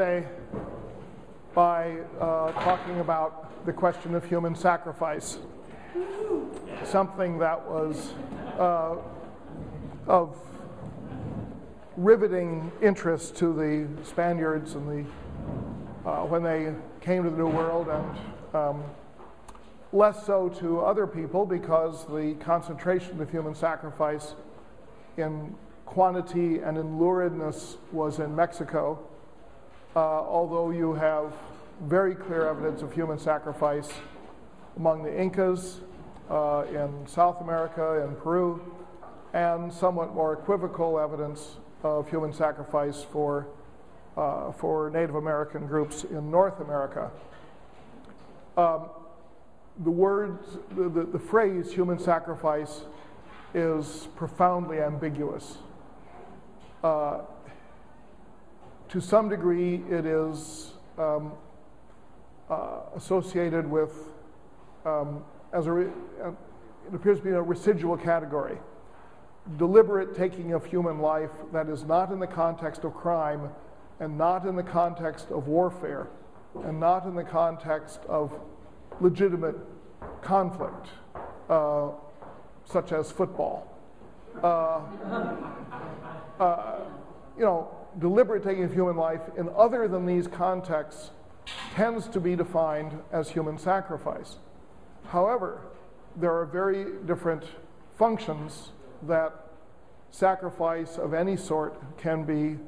Today by talking about the question of human sacrifice, something that was of riveting interest to the Spaniards and when they came to the New World, and less so to other people because the concentration of human sacrifice in quantity and in luridness was in Mexico. Although you have very clear evidence of human sacrifice among the Incas in South America and Peru, and somewhat more equivocal evidence of human sacrifice for Native American groups in North America. The phrase human sacrifice is profoundly ambiguous. To some degree, it is associated with, it appears to be a residual category. Deliberate taking of human life that is not in the context of crime, and not in the context of warfare, and not in the context of legitimate conflict, such as football. Deliberate taking of human life in other than these contexts tends to be defined as human sacrifice. However, there are very different functions that sacrifice of any sort can be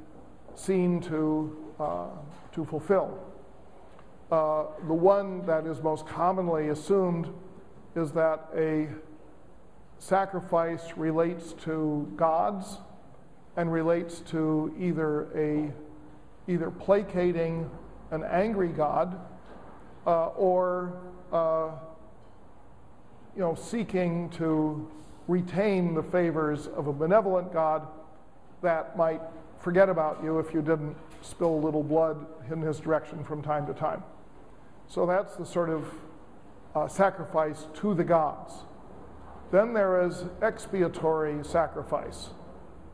seen to fulfill. The one that is most commonly assumed is that a sacrifice relates to gods and relates to either placating an angry god or seeking to retain the favors of a benevolent god that might forget about you if you didn't spill a little blood in his direction from time to time. So that's the sort of sacrifice to the gods. Then there is expiatory sacrifice.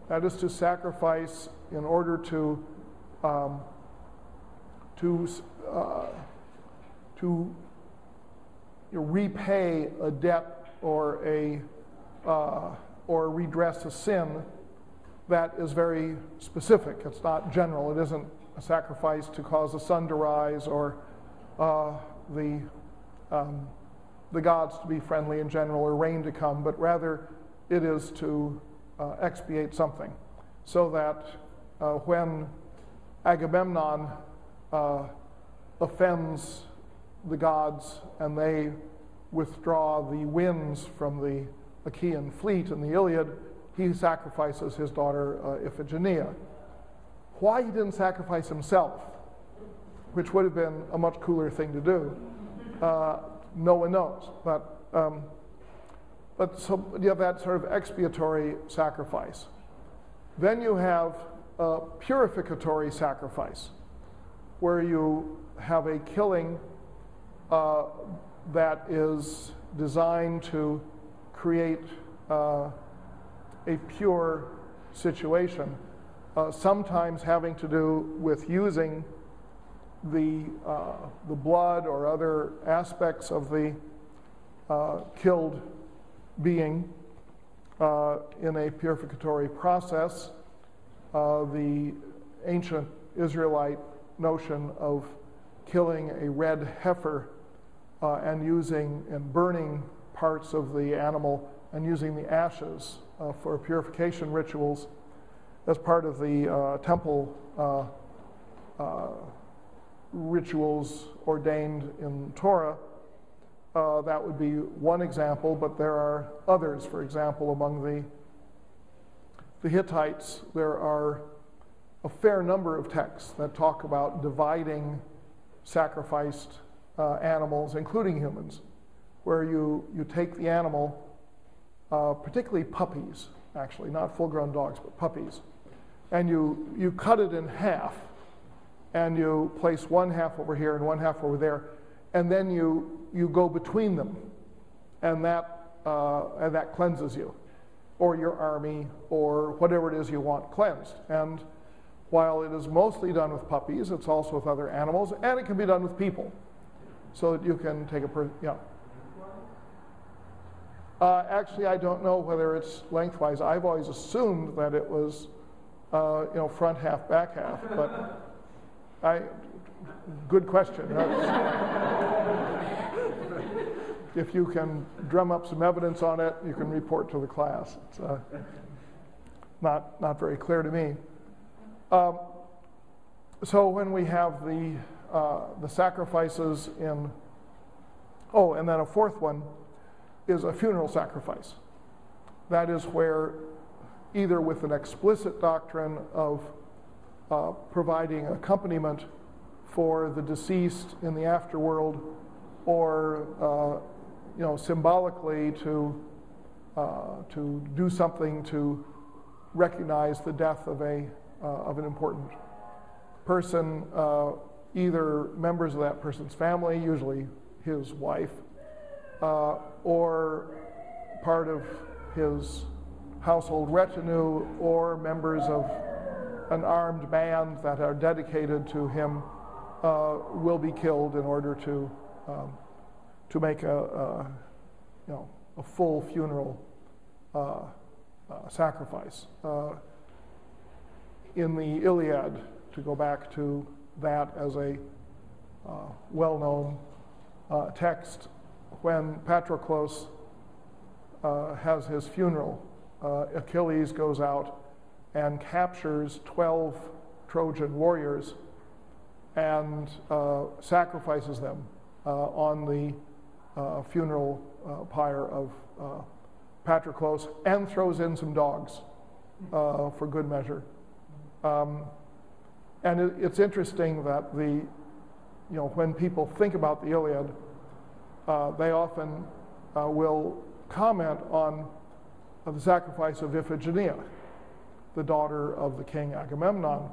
That is to sacrifice in order to repay a debt or redress a sin that is very specific. It's not general. It isn't a sacrifice to cause the sun to rise or the gods to be friendly in general or rain to come, but rather it is to expiate something, so that when Agamemnon offends the gods and they withdraw the winds from the Achaean fleet in the Iliad, he sacrifices his daughter Iphigenia. Why he didn't sacrifice himself, which would have been a much cooler thing to do, no one knows. But so you have that sort of expiatory sacrifice. Then you have a purificatory sacrifice, where you have a killing that is designed to create a pure situation, sometimes having to do with using the blood or other aspects of the killed being in a purificatory process. The ancient Israelite notion of killing a red heifer and burning parts of the animal and using the ashes for purification rituals as part of the temple rituals ordained in Torah. That would be one example, but there are others. For example, among the Hittites, there are a fair number of texts that talk about dividing sacrificed animals, including humans, where you take the animal, particularly puppies, actually, not full-grown dogs, but puppies, and you cut it in half, and you place one half over here and one half over there, and then you go between them, and that cleanses you, or your army, or whatever it is you want cleansed. And while it is mostly done with puppies, it's also with other animals, and it can be done with people, so that you can take a person. Yeah. Actually, I don't know whether it's lengthwise. I've always assumed that it was, front half, back half. But good question. If you can drum up some evidence on it, you can report to the class. It's not very clear to me. So when we have the sacrifices in, and then a fourth one is a funeral sacrifice. That is where, either with an explicit doctrine of providing accompaniment for the deceased in the afterworld, or symbolically to do something to recognize the death of an important person, either members of that person's family, usually his wife, or part of his household retinue, or members of an armed band that are dedicated to him, will be killed in order to make a full funeral sacrifice. In the Iliad, to go back to that as a well-known text, when Patroclus has his funeral, Achilles goes out and captures 12 Trojan warriors and sacrifices them on the funeral pyre of Patroclus, and throws in some dogs for good measure. And it's interesting that when people think about the Iliad, they often will comment on the sacrifice of Iphigenia, the daughter of the king Agamemnon,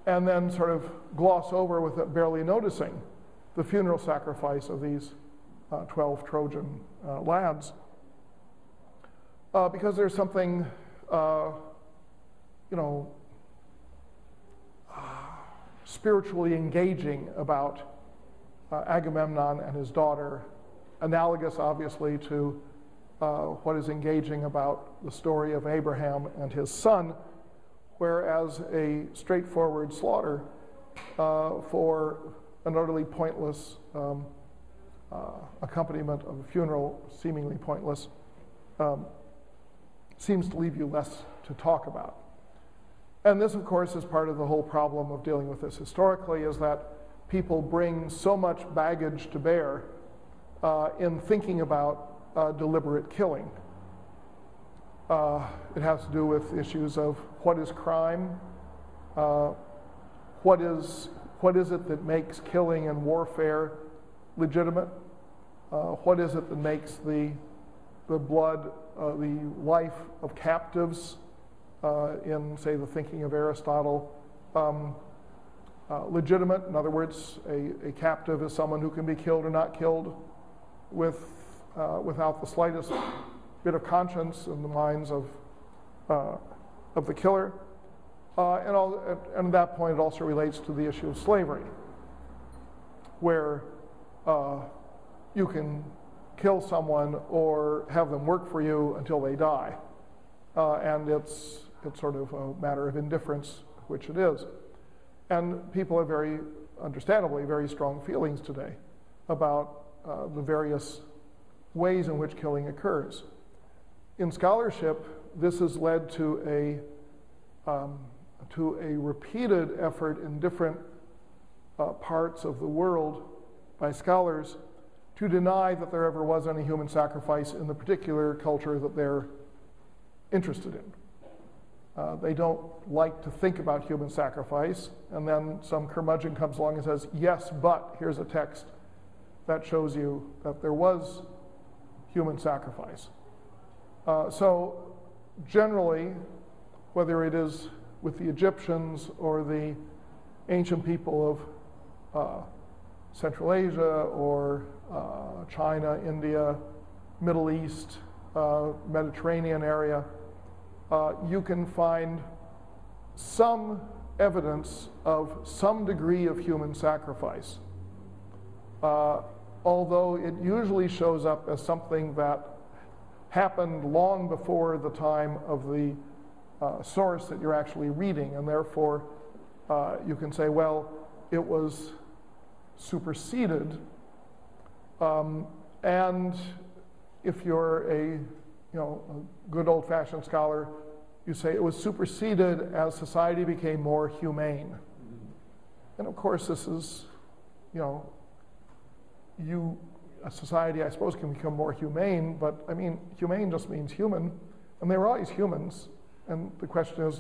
and then sort of gloss over with it, barely noticing the funeral sacrifice of these 12 Trojan lads, because there's something, spiritually engaging about Agamemnon and his daughter, analogous, obviously, to what is engaging about the story of Abraham and his son, whereas a straightforward slaughter for an utterly pointless accompaniment of a funeral, seemingly pointless, seems to leave you less to talk about. And this, of course, is part of the whole problem of dealing with this historically, is that people bring so much baggage to bear in thinking about deliberate killing. It has to do with issues of what is crime, what is it that makes killing and warfare legitimate, what is it that makes the blood, the life of captives, in, say, the thinking of Aristotle, legitimate. In other words, a captive is someone who can be killed or not killed without the slightest bit of conscience in the minds of the killer. And at that point, it also relates to the issue of slavery, where you can kill someone or have them work for you until they die. And it's sort of a matter of indifference, which it is. And people have very, understandably, very strong feelings today about the various ways in which killing occurs. In scholarship, this has led to a repeated effort in different parts of the world by scholars to deny that there ever was any human sacrifice in the particular culture that they're interested in. They don't like to think about human sacrifice, and then some curmudgeon comes along and says, yes, but here's a text that shows you that there was human sacrifice. So generally, whether it is with the Egyptians or the ancient people of Central Asia or China, India, Middle East, Mediterranean area, you can find some evidence of some degree of human sacrifice, although it usually shows up as something that happened long before the time of the source that you're actually reading, and therefore you can say, well, it was superseded, and if you're a good old-fashioned scholar, you say it was superseded as society became more humane. And of course, this is, a society, I suppose, can become more humane, but I mean, humane just means human, and they were always humans. And the question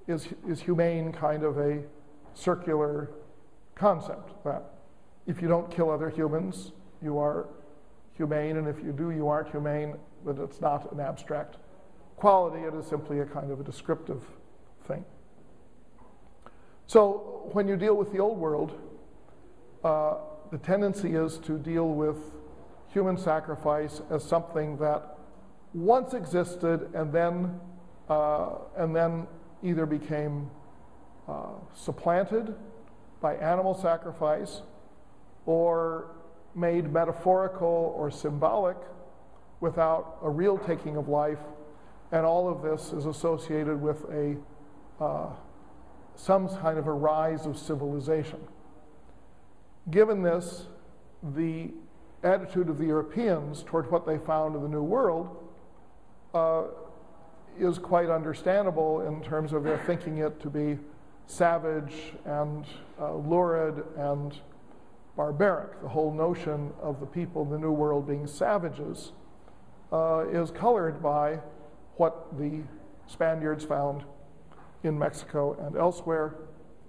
is humane kind of a circular concept, that if you don't kill other humans, you are humane, and if you do, you aren't humane, but it's not an abstract quality, it is simply a kind of a descriptive thing. So when you deal with the old world, the tendency is to deal with human sacrifice as something that once existed and then either became supplanted by animal sacrifice or made metaphorical or symbolic without a real taking of life, and all of this is associated with some kind of a rise of civilization. Given this, the attitude of the Europeans toward what they found in the New World is quite understandable in terms of their thinking it to be savage and lurid and barbaric. The whole notion of the people in the New World being savages is colored by what the Spaniards found in Mexico and elsewhere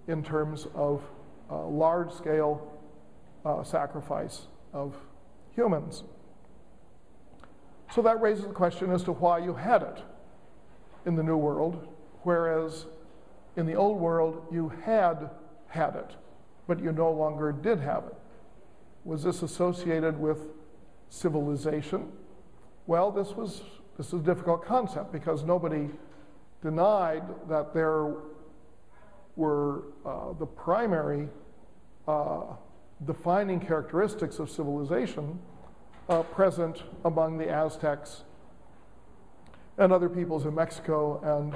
in terms of large-scale sacrifice of humans. So that raises the question as to why you had it in the New World, whereas in the Old World you had it, but you no longer did have it. Was this associated with civilization? Well, this is a difficult concept because nobody denied that there were the primary defining characteristics of civilization present among the Aztecs and other peoples in Mexico and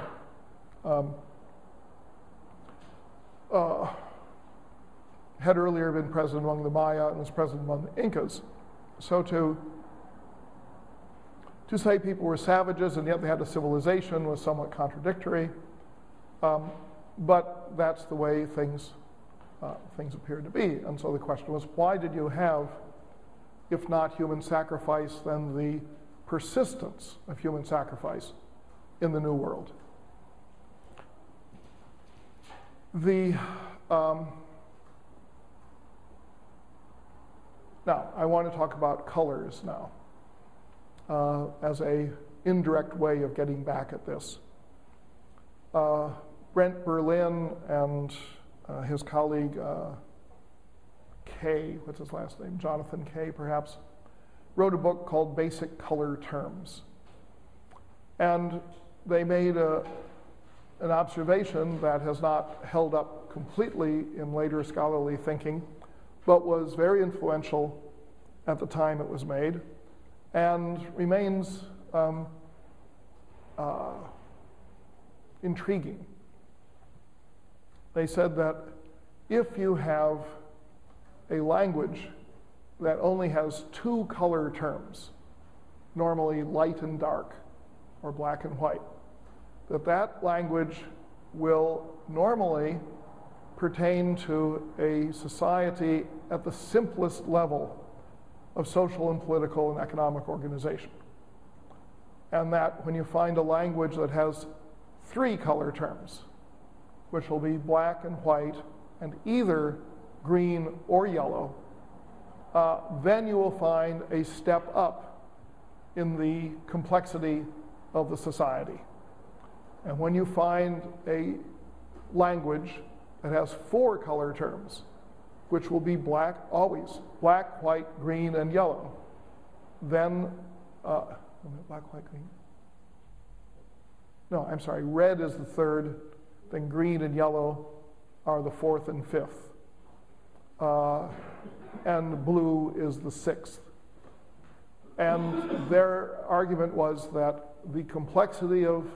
had earlier been present among the Maya and was present among the Incas. So to say people were savages and yet they had a civilization was somewhat contradictory, but that's the way things appear to be. And so the question was, why did you have, if not human sacrifice, then the persistence of human sacrifice in the New World? Now, I want to talk about colors now as a indirect way of getting back at this. Brent Berlin and his colleague Kay, what's his last name? Jonathan Kay, perhaps, wrote a book called Basic Color Terms. And they made an observation that has not held up completely in later scholarly thinking, but was very influential at the time it was made, and remains intriguing. They said that if you have a language that only has two color terms, normally light and dark, or black and white, that language will normally pertain to a society at the simplest level of social and political and economic organization. And that when you find a language that has three color terms, which will be black and white and either green or yellow, then you will find a step up in the complexity of the society. And when you find a language that has four color terms, which will be black, always, black, white, green, and yellow, then, black, white, green. No, I'm sorry, red is the third, then green and yellow are the fourth and fifth, and blue is the sixth. And their argument was that the complexity of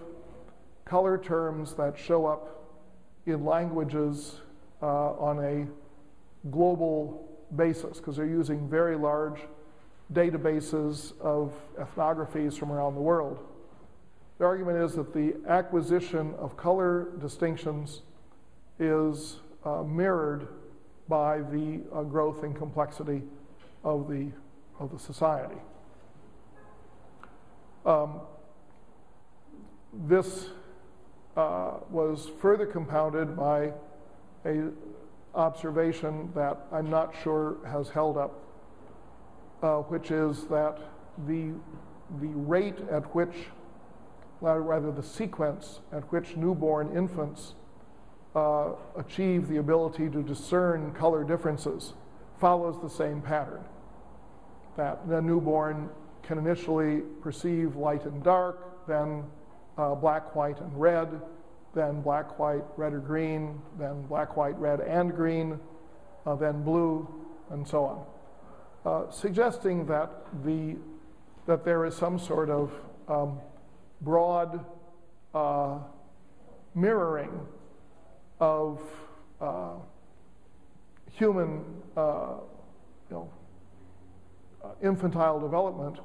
color terms that show up in languages on a global basis, because they're using very large databases of ethnographies from around the world. The argument is that the acquisition of color distinctions is mirrored by the growth and complexity of the society. This was further compounded by an observation that I'm not sure has held up, which is that the rate at which, rather the sequence at which newborn infants achieve the ability to discern color differences follows the same pattern. That the newborn can initially perceive light and dark, then black, white, and red, then black, white, red, or green, then black, white, red, and green, then blue, and so on. Suggesting that there is some sort of broad mirroring of human infantile development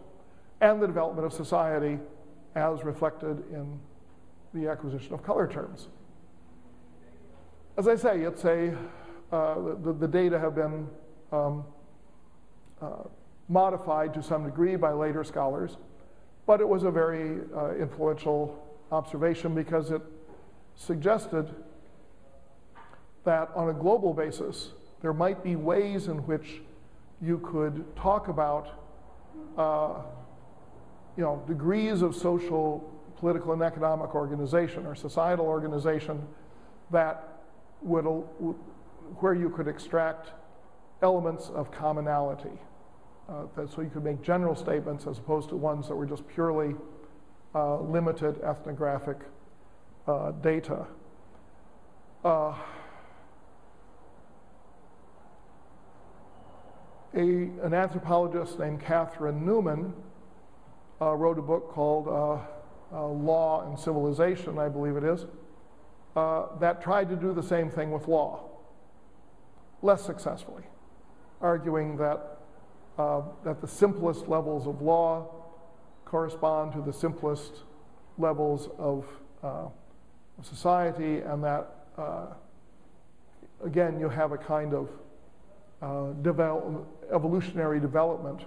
and the development of society as reflected in the acquisition of color terms. As I say, it's the data have been modified to some degree by later scholars, but it was a very influential observation because it suggested that on a global basis, there might be ways in which you could talk about degrees of social, political, and economic organization or societal organization that where you could extract elements of commonality. So you could make general statements as opposed to ones that were just purely limited ethnographic data. An anthropologist named Catherine Newman wrote a book called Law and Civilization, I believe it is, that tried to do the same thing with law, less successfully, arguing that the simplest levels of law correspond to the simplest levels of society, and that, again, you have a kind of evolutionary development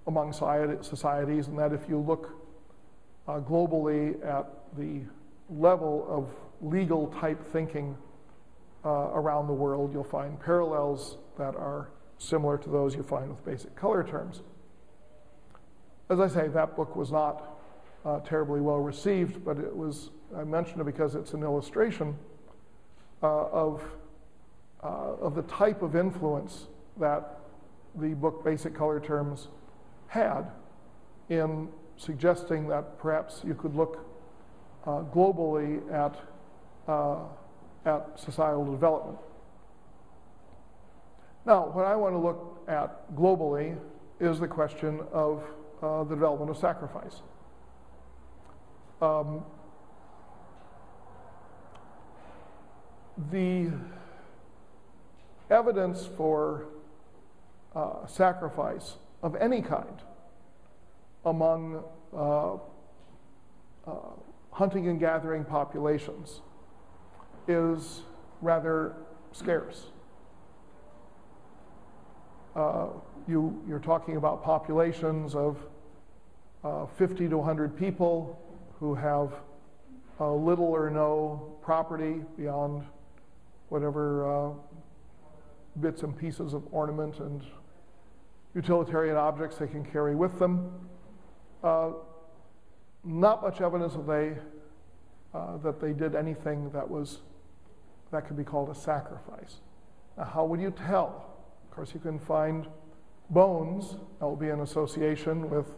among societies, and that if you look globally at the level of legal type thinking around the world, you'll find parallels that are similar to those you find with basic color terms. As I say, that book was not terribly well received, but I mention it because it's an illustration of the type of influence that the book Basic Color Terms had in suggesting that perhaps you could look globally at societal development. Now, what I want to look at globally is the question of the development of sacrifice. The evidence for sacrifice of any kind among hunting and gathering populations is rather scarce. You're talking about populations of 50 to 100 people who have little or no property beyond whatever bits and pieces of ornament and utilitarian objects they can carry with them. Not much evidence that they did anything that could be called a sacrifice. Now, how would you tell? Of course, you can find bones that will be in association with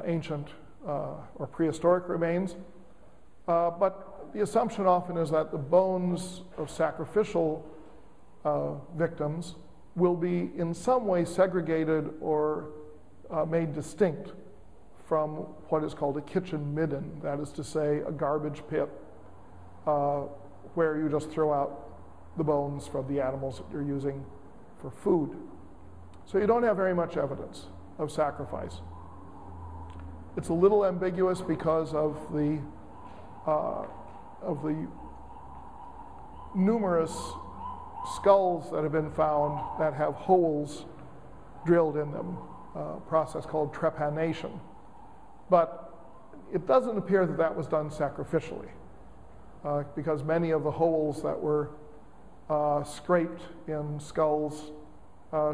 ancient or prehistoric remains, but the assumption often is that the bones of sacrificial victims will be in some way segregated or made distinct from what is called a kitchen midden, that is to say, a garbage pit where you just throw out the bones from the animals that you're using for food. So you don't have very much evidence of sacrifice. It's a little ambiguous because of the numerous skulls that have been found that have holes drilled in them, a process called trepanation. But it doesn't appear that that was done sacrificially, because many of the holes that were scraped in skulls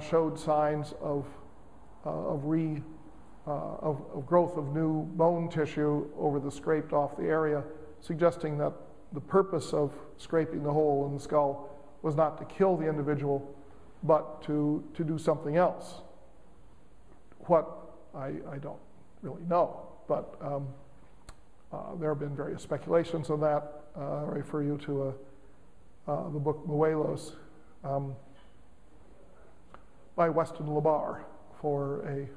showed signs of growth of new bone tissue over the scraped off the area, suggesting that the purpose of scraping the hole in the skull was not to kill the individual, but to do something else. What, I don't really know, but there have been various speculations on that. I refer you to the book Moelos by Weston LeBar for a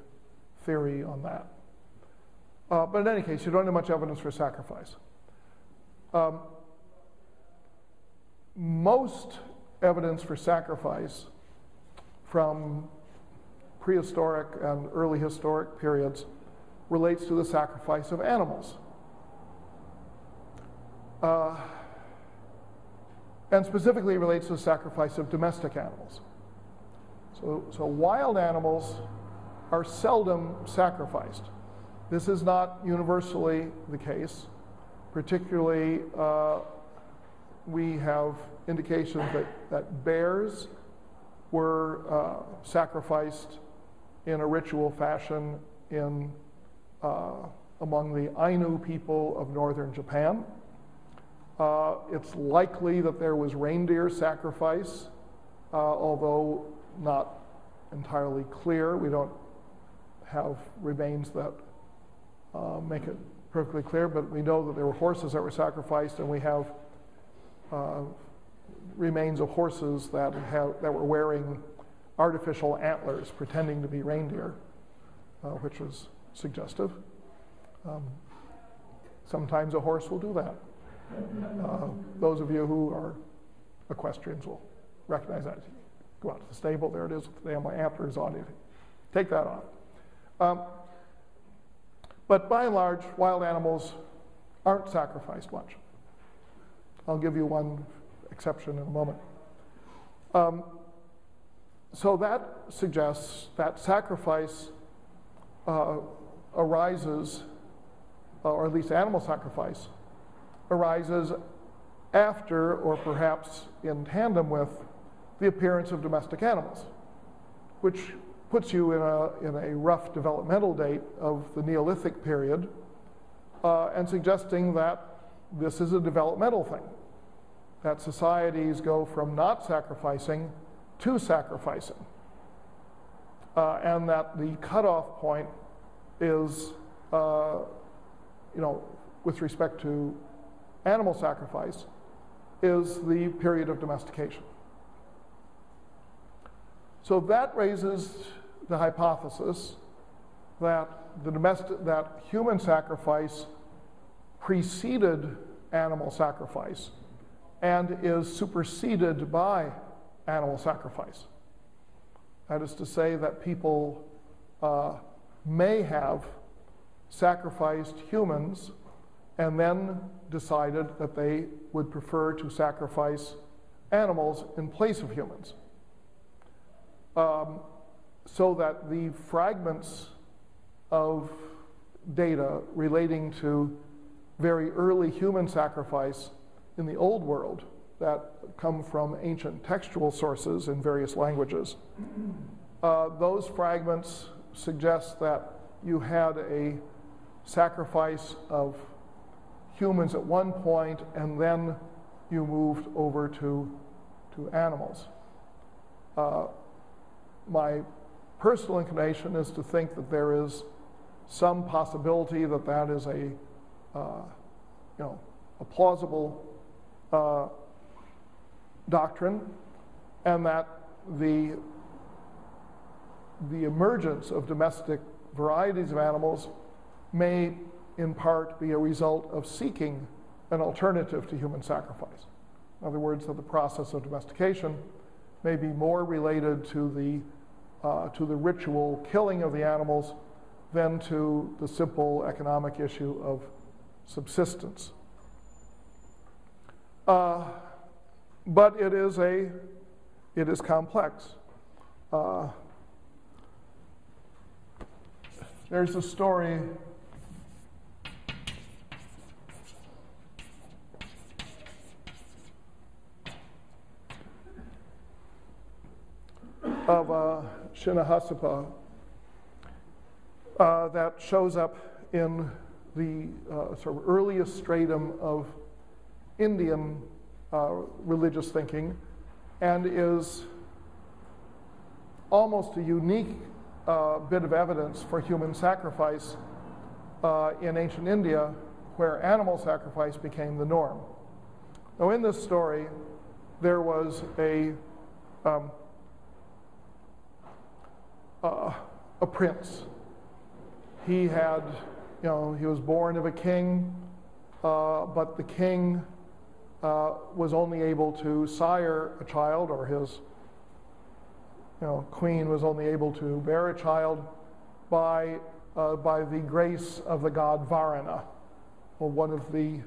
theory on that. But in any case, you don't have much evidence for sacrifice. Most evidence for sacrifice from prehistoric and early historic periods relates to the sacrifice of animals. And specifically relates to the sacrifice of domestic animals. So wild animals are seldom sacrificed. This is not universally the case. Particularly, we have indications that bears were sacrificed in a ritual fashion among the Ainu people of northern Japan. It's likely that there was reindeer sacrifice, although not entirely clear. We don't have remains that make it perfectly clear, but we know that there were horses that were sacrificed, and we have remains of horses that were wearing artificial antlers pretending to be reindeer, which was suggestive. Sometimes a horse will do that. Those of you who are equestrians will recognize that. Go out to the stable, there it is with the damn antlers on it. Take that off. But by and large, wild animals aren't sacrificed much. I'll give you one exception in a moment. So that suggests that sacrifice arises, or at least animal sacrifice, arises after or perhaps in tandem with the appearance of domestic animals, which puts you in a rough developmental date of the Neolithic period, and suggesting that this is a developmental thing, that societies go from not sacrificing to sacrificing, and that the cutoff point is, with respect to animal sacrifice, is the period of domestication. So that raises the hypothesis that that human sacrifice preceded animal sacrifice and is superseded by animal sacrifice. That is to say that people may have sacrificed humans and then decided that they would prefer to sacrifice animals in place of humans. So that the fragments of data relating to very early human sacrifice in the Old World that come from ancient textual sources in various languages, those fragments suggest that you had a sacrifice of humans at one point, and then you moved over to animals. My personal inclination is to think that there is some possibility that that is a plausible doctrine, and that the emergence of domestic varieties of animals may in part be a result of seeking an alternative to human sacrifice. In other words, that the process of domestication may be more related to the ritual killing of the animals than to the simple economic issue of subsistence. But it is complex. There's a story of Shinahasapa that shows up in the sort of earliest stratum of Indian religious thinking, and is almost a unique bit of evidence for human sacrifice in ancient India, where animal sacrifice became the norm. Now, in this story, there was a prince. He had, he was born of a king, but the king was only able to sire a child, or his queen was only able to bear a child by the grace of the god Varuna, or one of the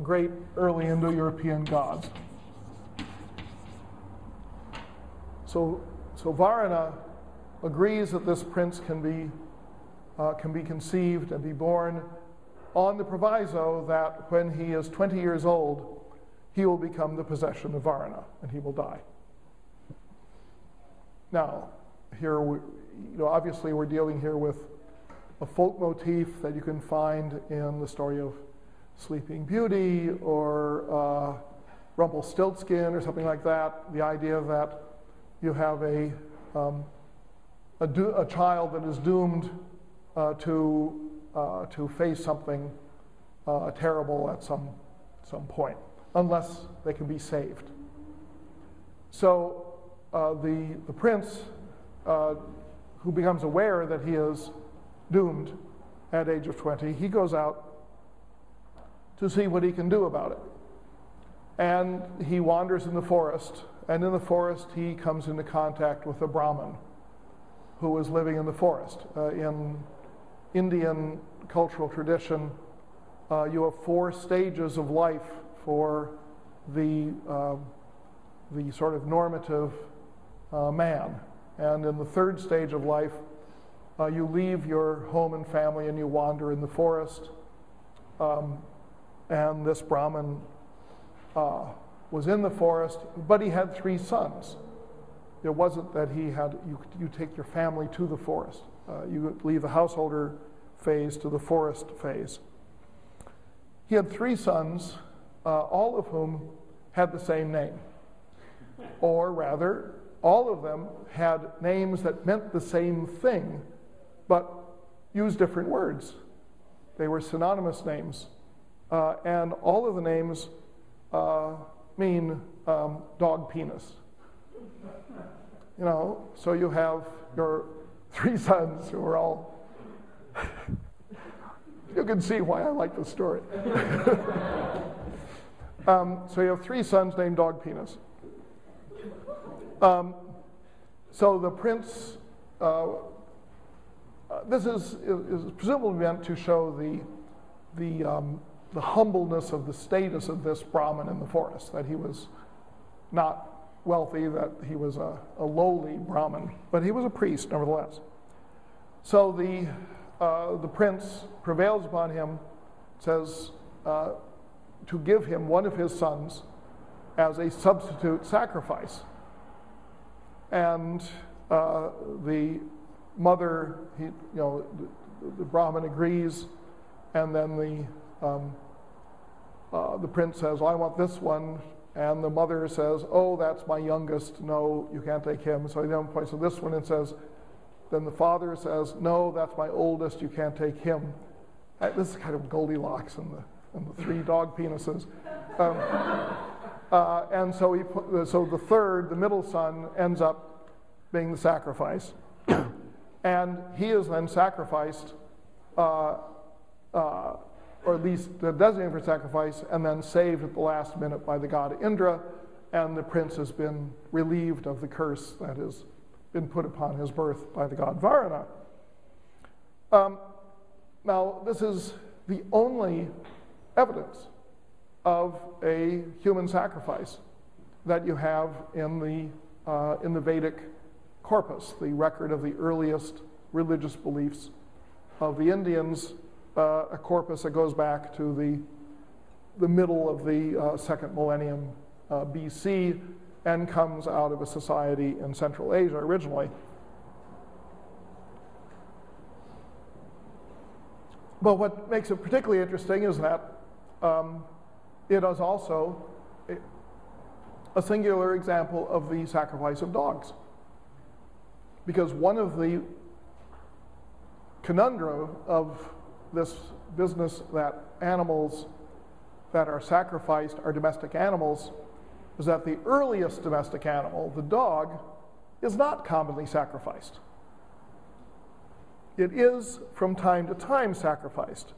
great early Indo-European gods. So Varuna agrees that this prince can be conceived and be born on the proviso that when he is 20 years old, he will become the possession of Varuna and he will die. Now, here, obviously we're dealing here with a folk motif that you can find in the story of Sleeping Beauty or Rumpelstiltskin or something like that. The idea that you have a child that is doomed to face something terrible at some point, unless they can be saved. So the prince, who becomes aware that he is doomed at age of 20, he goes out to see what he can do about it. And he wanders in the forest, and in the forest he comes into contact with a Brahmin who is living in the forest. In Indian cultural tradition, you have 4 stages of life for the sort of normative man. And in the 3rd stage of life, you leave your home and family and you wander in the forest. And this Brahmin was in the forest, but he had 3 sons. It wasn't that he had, you take your family to the forest. You leave the householder phase to the forest phase. He had 3 sons, all of whom had the same name. Or rather, all of them had names that meant the same thing, but used different words. They were synonymous names. And all of the names mean dog penis. So you have your 3 sons who are all... You can see why I like this story. So you have 3 sons named Dog Penis. So the prince, this is presumably meant to show the humbleness of the status of this Brahmin in the forest, that he was not wealthy, that he was a lowly Brahmin, but he was a priest nevertheless. So the prince prevails upon him, says to give him one of his sons as a substitute sacrifice. And the mother, the Brahmin agrees, and then the prince says, well, I want this one, and the mother says, oh, that's my youngest, no, you can't take him. So he then points to this one and says, then the father says, no, that's my oldest, you can't take him. This is kind of Goldilocks and the 3 dog penises. And so the third, the middle son, ends up being the sacrifice. And he is then sacrificed, or at least designated for sacrifice, and then saved at the last minute by the god Indra, and the prince has been relieved of the curse that has been put upon his birth by the god Varuna. Now, this is the only evidence of a human sacrifice that you have in the Vedic corpus, the record of the earliest religious beliefs of the Indians, a corpus that goes back to the middle of the second millennium BC and comes out of a society in Central Asia originally. But what makes it particularly interesting is that it is also a singular example of the sacrifice of dogs. Because one of the conundra of this business that animals that are sacrificed are domestic animals is that the earliest domestic animal, the dog, is not commonly sacrificed. It is from time to time sacrificed.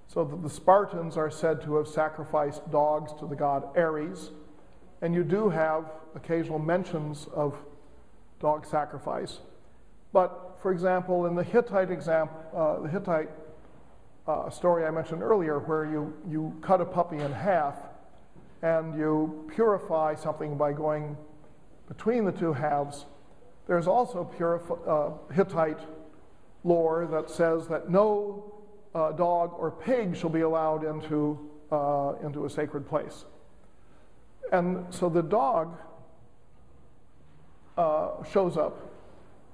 So that the Spartans are said to have sacrificed dogs to the god Ares, and you do have occasional mentions of dog sacrifice. But, for example, in the Hittite story I mentioned earlier, where you cut a puppy in half and you purify something by going between the two halves, there's also Hittite lore that says that no dog or pig shall be allowed into a sacred place. And so the dog shows up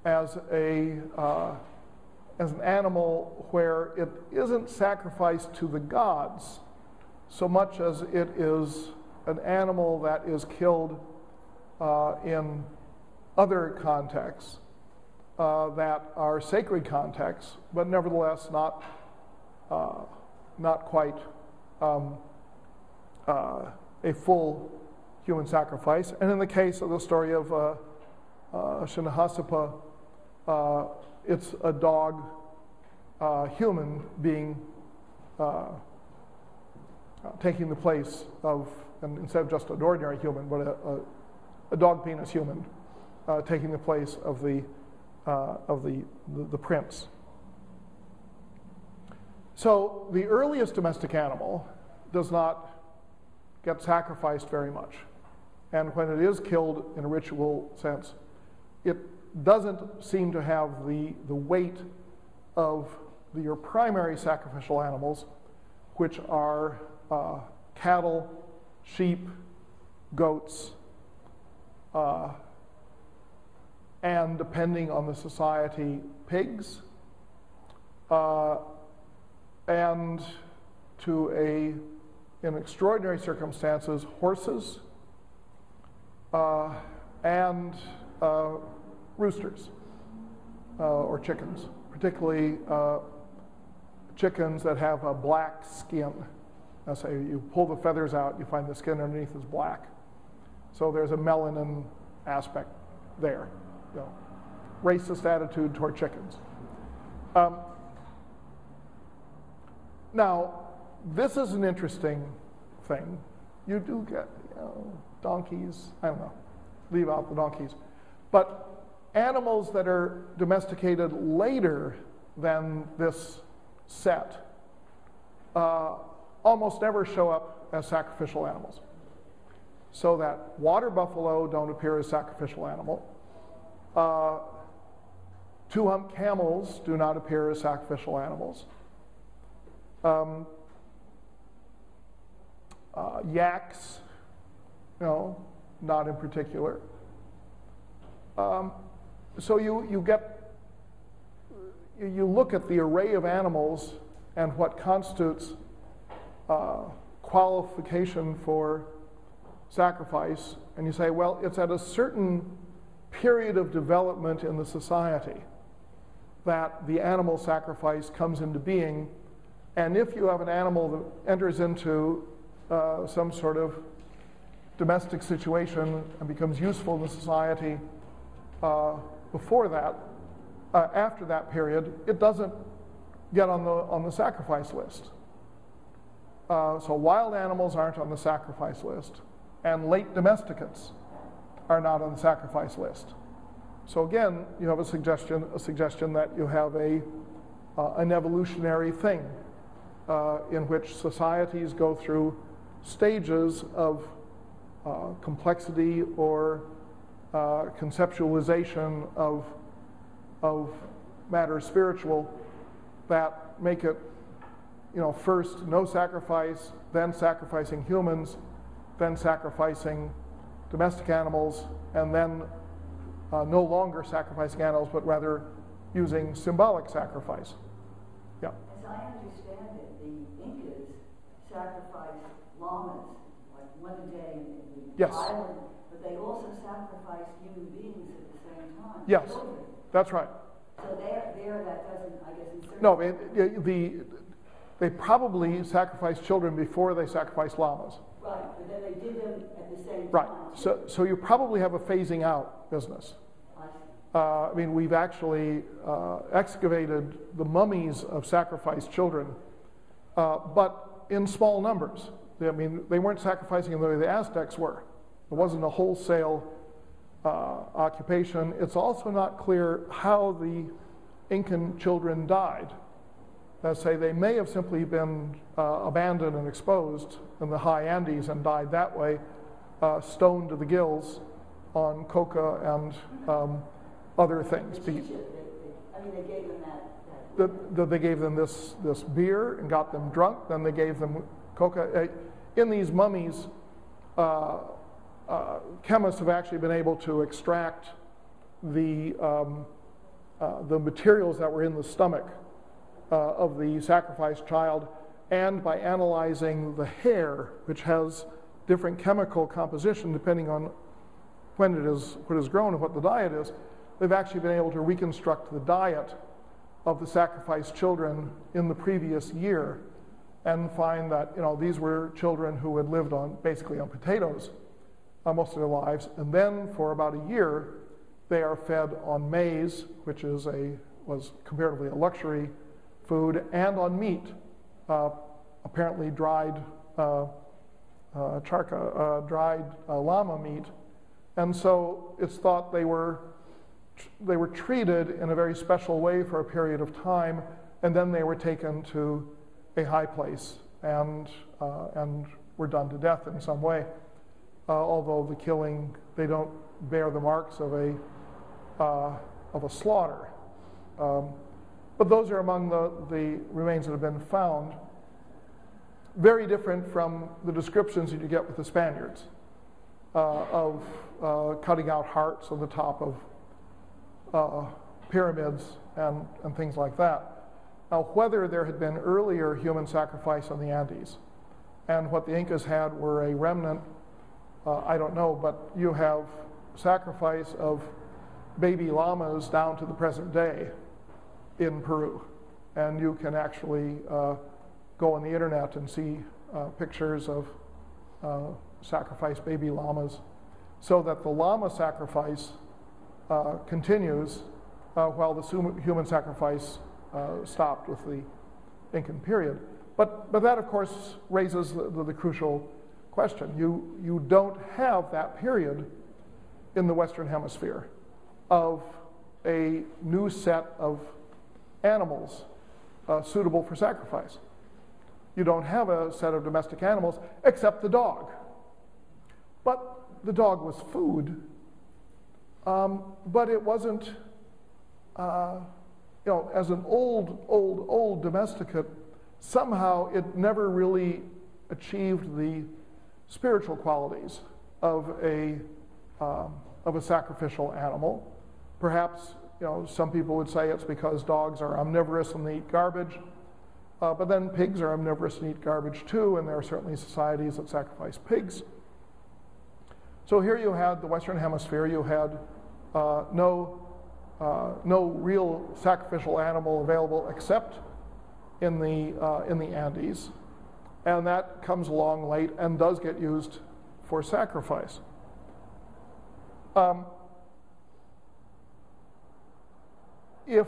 as an animal where it isn't sacrificed to the gods so much as it is an animal that is killed in other contexts that are sacred contexts, but nevertheless not quite a full human sacrifice. And in the case of the story of Shinahasapa, it's a dog human being taking the place of, and instead of just an ordinary human, but a dog penis human taking the place of the prince. So the earliest domestic animal does not get sacrificed very much. And when it is killed in a ritual sense, it doesn't seem to have the weight of your primary sacrificial animals, which are cattle, sheep, goats, and depending on the society, pigs, and in extraordinary circumstances, horses, and roosters or chickens, particularly chickens that have a black skin. So you pull the feathers out, you find the skin underneath is black. So there's a melanin aspect there. Racist attitude toward chickens. Now, this is an interesting thing. You do get donkeys, I don't know, leave out the donkeys. But animals that are domesticated later than this set almost never show up as sacrificial animals. So that water buffalo don't appear as sacrificial animal. Two-hump camels do not appear as sacrificial animals. Yaks, not in particular. So you look at the array of animals and what constitutes qualification for sacrifice, and you say, well, it's at a certain period of development in the society that the animal sacrifice comes into being, And if you have an animal that enters into some sort of domestic situation and becomes useful in the society before that, after that period, it doesn't get on the sacrifice list. So wild animals aren't on the sacrifice list, and late domesticates are not on the sacrifice list. So again, you have a suggestion that you have an evolutionary thing in which societies go through stages of complexity or conceptualization of matter spiritual that make it, first no sacrifice, then sacrificing humans, then sacrificing domestic animals, and then no longer sacrificing animals, but rather using symbolic sacrifice. Yeah. As I understand it, the Incas sacrificed llamas, like one a day in the Yes. island, but they also sacrificed human beings at the same time. Yes, children. That's right. So there that doesn't, I guess, insert. No, they probably sacrificed children before they sacrificed llamas. Right, but then they did them at the same time. Right. So you probably have a phasing out business. We've actually excavated the mummies of sacrificed children, but in small numbers. They weren't sacrificing in the way the Aztecs were. It wasn't a wholesale occupation. It's also not clear how the Incan children died. Let's say they may have simply been abandoned and exposed in the high Andes and died that way, stoned to the gills on coca and other things. They gave them that. They gave them this beer and got them drunk. Then they gave them coca. In these mummies, chemists have actually been able to extract the materials that were in the stomach of the sacrificed child, and by analyzing the hair, which has different chemical composition depending on when it is grown and what the diet is, they've actually been able to reconstruct the diet of the sacrificed children in the previous year and find that these were children who had lived basically on potatoes most of their lives, and then for about a year they are fed on maize, which was comparatively a luxury food, and on meat, apparently dried llama meat, and so it's thought they were treated in a very special way for a period of time, and then they were taken to a high place and were done to death in some way. Although the killing, they don't bear the marks of a slaughter. But those are among the remains that have been found. Very different from the descriptions that you get with the Spaniards of cutting out hearts on the top of pyramids and things like that. Now, whether there had been earlier human sacrifice on the Andes and what the Incas had were a remnant, I don't know, but you have sacrifice of baby llamas down to the present day in Peru. And you can actually go on the internet and see pictures of sacrificed baby llamas, so that the llama sacrifice continues while the human sacrifice stopped with the Incan period. But that, of course, raises the crucial question. You don't have that period in the Western Hemisphere of a new set of animals suitable for sacrifice. You don't have a set of domestic animals except the dog. But the dog was food, but it wasn't, as an old domesticate, somehow it never really achieved the spiritual qualities of a sacrificial animal. Perhaps, some people would say it's because dogs are omnivorous and they eat garbage, but then pigs are omnivorous and eat garbage too, and there are certainly societies that sacrifice pigs. So here you had the Western Hemisphere, you had no real sacrificial animal available except in the Andes, and that comes along late and does get used for sacrifice. If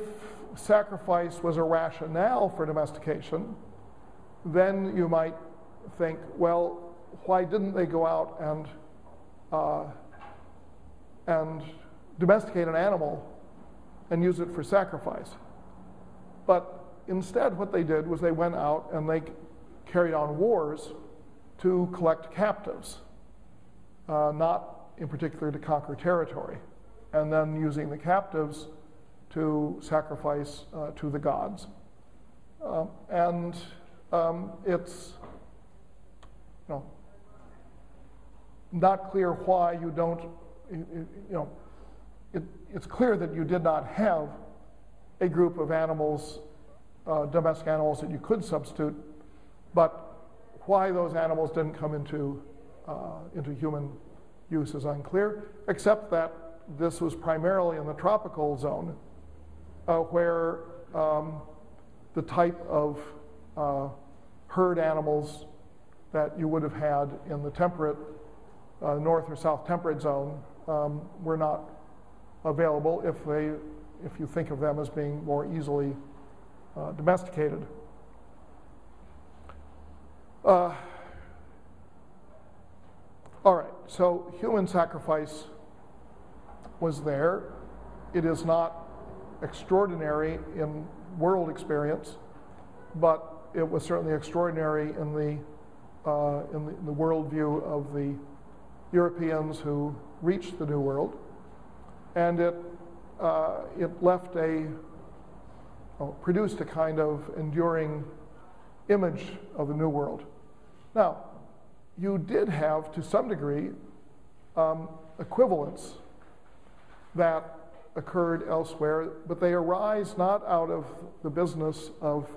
sacrifice was a rationale for domestication, then you might think, well, why didn't they go out and domesticate an animal and use it for sacrifice? But instead, what they did was they went out and they carried on wars to collect captives, not in particular to conquer territory, and then using the captives to sacrifice to the gods. It's not clear why you don't, it's clear that you did not have a group of animals, domestic animals that you could substitute, but why those animals didn't come into human use is unclear, except that this was primarily in the tropical zone, where the type of herd animals that you would have had in the temperate, north or south temperate zone were not available if you think of them as being more easily domesticated. All right, so human sacrifice was there. It is not extraordinary in world experience, but it was certainly extraordinary in the worldview of the Europeans who reached the New World, and it produced a kind of enduring image of the New World. Now, you did have, to some degree, equivalents that occurred elsewhere, but they arise not out of the business of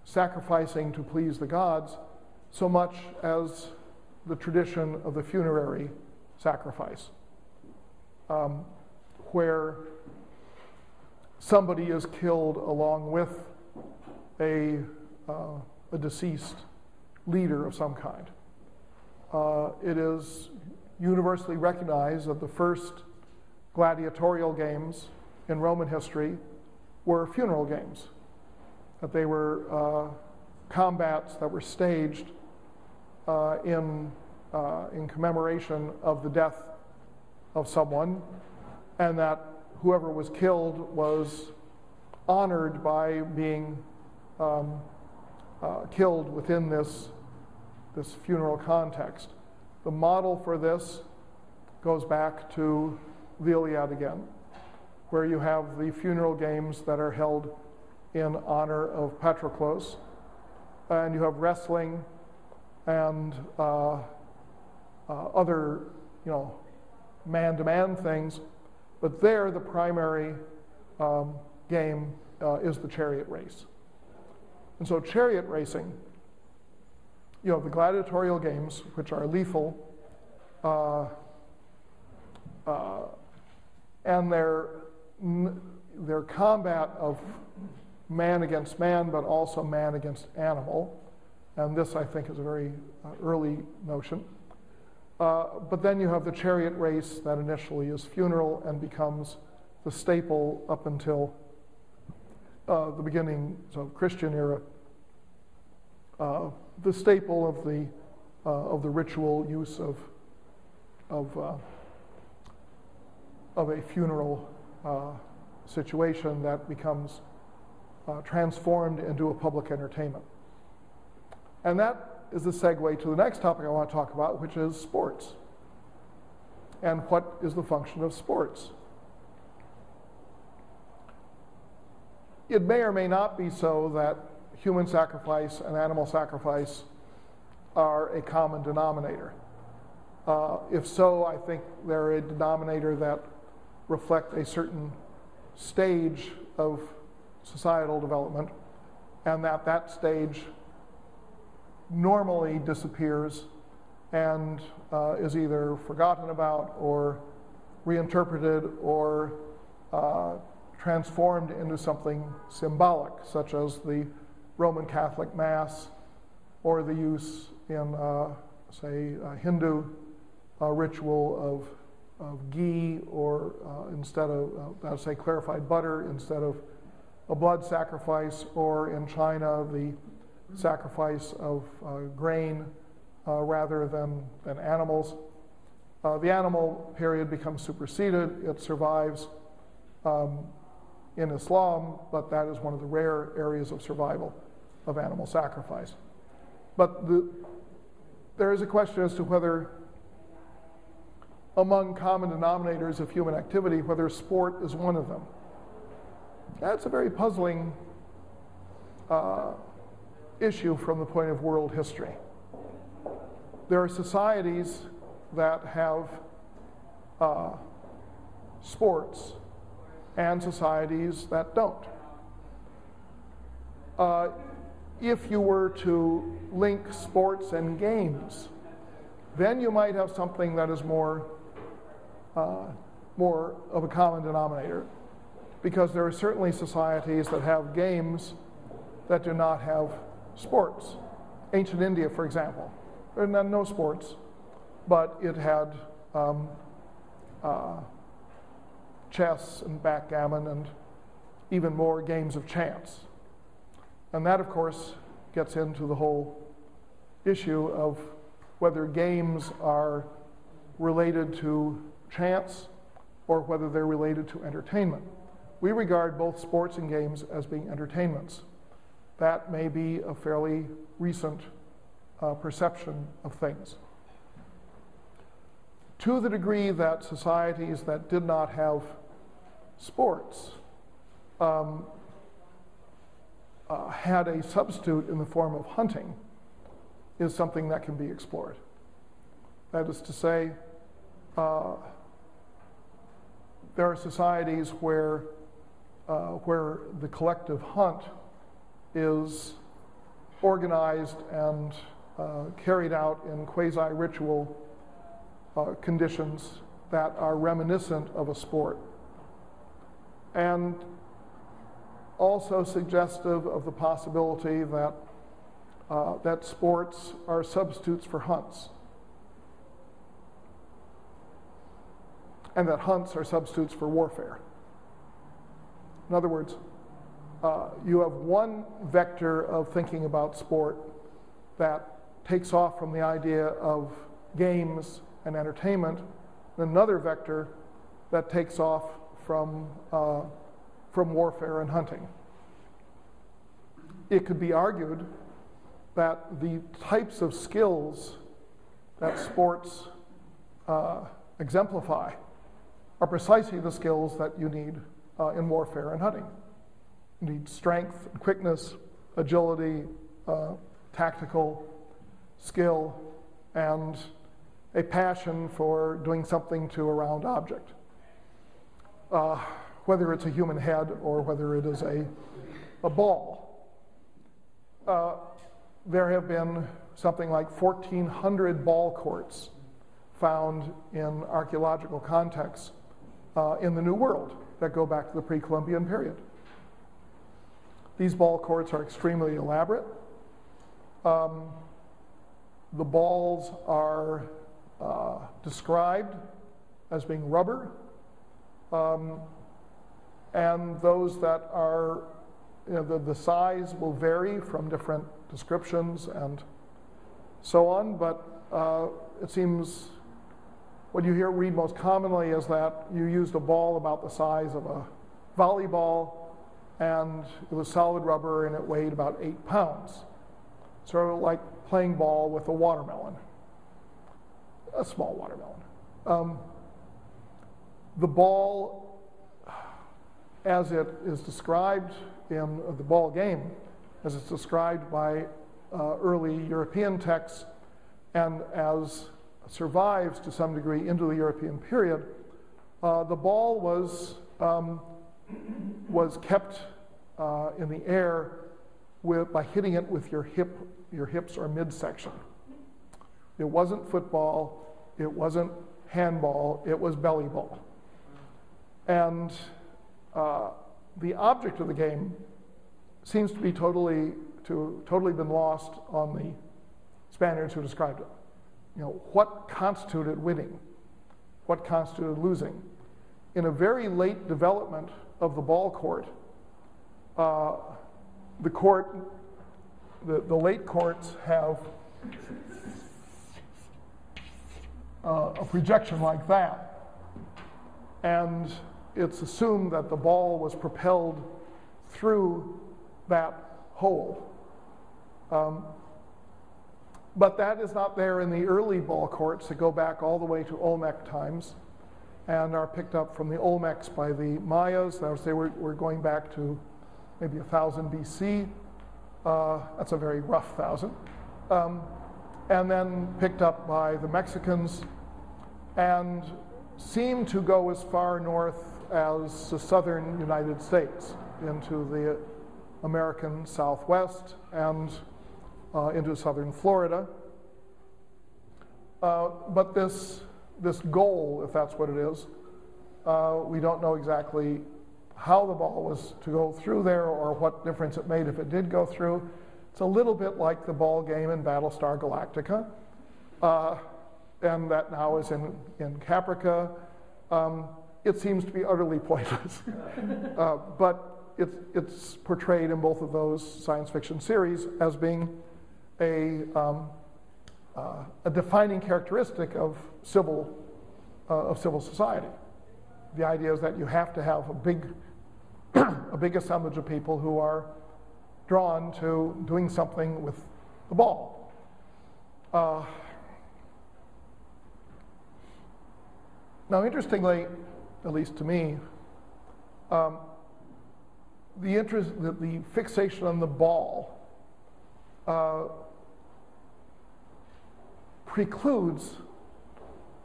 sacrificing to please the gods so much as the tradition of the funerary sacrifice, where somebody is killed along with a deceased leader of some kind. It is universally recognized that the first gladiatorial games in Roman history were funeral games, that they were combats that were staged in commemoration of the death of someone, and that whoever was killed was honored by being killed within this funeral context. The model for this goes back to the Iliad again, where you have the funeral games that are held in honor of Patroclus, and you have wrestling and other, man-to-man things, but there the primary game is the chariot race. And so chariot racing, the gladiatorial games, which are lethal, and their combat of man against man, but also man against animal, and this I think is a very early notion. But then you have the chariot race that initially is funeral and becomes the staple up until the beginning of Christian era, the staple of the ritual use of a funeral situation that becomes transformed into a public entertainment. And that is the segue to the next topic I want to talk about, which is sports. And what is the function of sports? It may or may not be so that human sacrifice and animal sacrifice are a common denominator. If so, I think they're a denominator that reflect a certain stage of societal development, and that stage normally disappears and is either forgotten about or reinterpreted or transformed into something symbolic, such as the Roman Catholic Mass or the use in, say, a Hindu ritual of ghee, or instead of, say, clarified butter instead of a blood sacrifice, or in China, the sacrifice of grain rather than animals. The animal period becomes superseded. It survives in Islam, but that is one of the rare areas of survival of animal sacrifice. But there is a question as to whether, among common denominators of human activity, whether sport is one of them. That's a very puzzling issue from the point of world history. There are societies that have sports and societies that don't. If you were to link sports and games, then you might have something that is more of a common denominator, because there are certainly societies that have games that do not have sports. Ancient India, for example, there are no sports, but it had chess and backgammon and even more games of chance. And that, of course, gets into the whole issue of whether games are related to chance or whether they're related to entertainment. We regard both sports and games as being entertainments. That may be a fairly recent perception of things. To the degree that societies that did not have sports had a substitute in the form of hunting is something that can be explored. That is to say, there are societies where the collective hunt is organized and carried out in quasi-ritual conditions that are reminiscent of a sport, and also suggestive of the possibility that that sports are substitutes for hunts, and that hunts are substitutes for warfare. In other words, you have one vector of thinking about sport that takes off from the idea of games and entertainment, and another vector that takes off from warfare and hunting. It could be argued that the types of skills that sports exemplify are precisely the skills that you need in warfare and hunting. You need strength, quickness, agility, tactical skill, and a passion for doing something to a round object. Whether it's a human head or whether it is a ball. There have been something like 1,400 ball courts found in archaeological contexts in the New World that go back to the pre-Columbian period. These ball courts are extremely elaborate. The balls are described as being rubber, and those that are, the size will vary from different descriptions and so on, but it seems what you read most commonly is that you used a ball about the size of a volleyball, and it was solid rubber and it weighed about 8 pounds. Sort of like playing ball with a watermelon, a small watermelon. The ball, as it is described in the ball game, as it's described by early European texts, and as survives to some degree into the European period, the ball was kept in the air by hitting it with your hips or midsection. It wasn't football, it wasn't handball, it was belly ball. And the object of the game seems to be totally been lost on the Spaniards who described it. What constituted winning? What constituted losing? In a very late development of the ball court, the late courts have a projection like that, and it's assumed that the ball was propelled through that hole. But that is not there in the early ball courts that go back all the way to Olmec times and are picked up from the Olmecs by the Mayas. That was, they were going back to maybe 1000 BC. That's a very rough 1000. And then picked up by the Mexicans and seem to go as far north as the southern United States into the American Southwest and into southern Florida. But this goal, if that's what it is, we don't know exactly how the ball was to go through there or what difference it made if it did go through. It's a little bit like the ball game in Battlestar Galactica, and that now is in Caprica. It seems to be utterly pointless, but it's portrayed in both of those science fiction series as being a defining characteristic of civil society. The idea is that you have to have a big assemblage of people who are drawn to doing something with the ball. Now, interestingly, at least to me, the fixation on the ball precludes